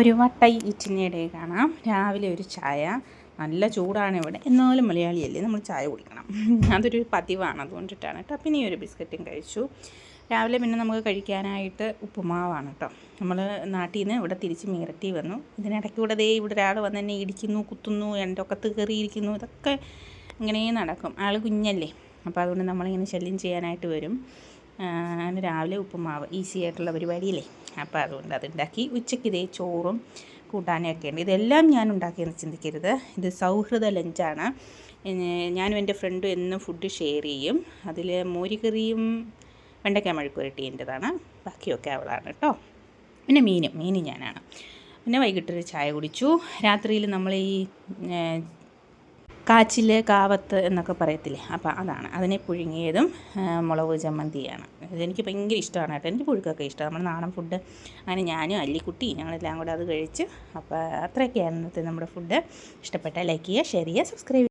ഒരു വട്ട ഇറ്റിനിടെ കാണാം. രാവിലെ ഒരു ചായ, നല്ല ചൂടാണ് ഇവിടെ, എന്നാലും മലയാളിയല്ലേ, നമ്മൾ ചായ കുടിക്കണം, അതൊരു പതിവാണ്, അതുകൊണ്ടിട്ടാണ് കേട്ടോ. പിന്നെ ഈ ഒരു ബിസ്ക്കറ്റും കഴിച്ചു. രാവിലെ പിന്നെ നമുക്ക് കഴിക്കാനായിട്ട് ഉപ്പുമാവാണ് കേട്ടോ. നമ്മൾ നാട്ടിൽ നിന്ന് ഇവിടെ തിരിച്ച് മീററ്റി വന്നു. ഇതിനിടയ്ക്ക് ഇവിടെ ഇവിടെ ഒരാൾ വന്ന് എന്നെ ഇടിക്കുന്നു, കുത്തുന്നു, എൻ്റെ ഒക്കത്ത് കയറിയിരിക്കുന്നു, ഇതൊക്കെ ഇങ്ങനെ നടക്കും. ആൾ കുഞ്ഞല്ലേ, അപ്പോൾ അതുകൊണ്ട് നമ്മളിങ്ങനെ ശല്യം ചെയ്യാനായിട്ട് വരും. അങ്ങനെ രാവിലെ ഉപ്പുമാവ് ഈസി ആയിട്ടുള്ള പരിപാടിയല്ലേ, അപ്പോൾ അതുകൊണ്ട് അതുണ്ടാക്കി. ഉച്ചയ്ക്ക് ഇതേ ചോറും കൂട്ടാനൊക്കെ ഉണ്ട്. ഇതെല്ലാം ഞാൻ ഉണ്ടാക്കിയെന്ന് ചിന്തിക്കരുത്, ഇത് സൗഹൃദ ലഞ്ചാണ്. ഞാനും എൻ്റെ ഫ്രണ്ടും എന്നും ഫുഡ് ഷെയർ ചെയ്യും. അതിൽ മോരുകറിയും വെണ്ടയ്ക്ക മെഴുക്കുവരട്ടിൻ്റെതാണ്, ബാക്കിയൊക്കെ അവളാണ് കേട്ടോ. പിന്നെ മീൻ ഞാനാണ്. പിന്നെ വൈകിട്ടൊരു ചായ കുടിച്ചു. രാത്രിയിൽ നമ്മൾ ഈ കാച്ചിൽ, കാവത്ത് എന്നൊക്കെ പറയത്തില്ലേ, അപ്പോൾ അതാണ്. അതിനെ പുഴുങ്ങിയതും മുളക് ചമ്മന്തിയാണ്. ഇതെനിക്ക് ഭയങ്കര ഇഷ്ടമാണ് കേട്ടോ. എനിക്ക് പുഴുക്കൊക്കെ ഇഷ്ടമാണ്, നമ്മുടെ നാടൻ ഫുഡ്. അങ്ങനെ ഞാനും അല്ലിക്കുട്ടി ഞങ്ങളെല്ലാം കൂടെ അത് കഴിച്ച്. അപ്പോൾ അത്രയൊക്കെയാണ് ഇന്നത്തെ നമ്മുടെ ഫുഡ്. ഇഷ്ടപ്പെട്ടാൽ ലൈക്ക് ചെയ്യുക, ഷെയർ ചെയ്യുക, സബ്സ്ക്രൈബ് ചെയ്യുക.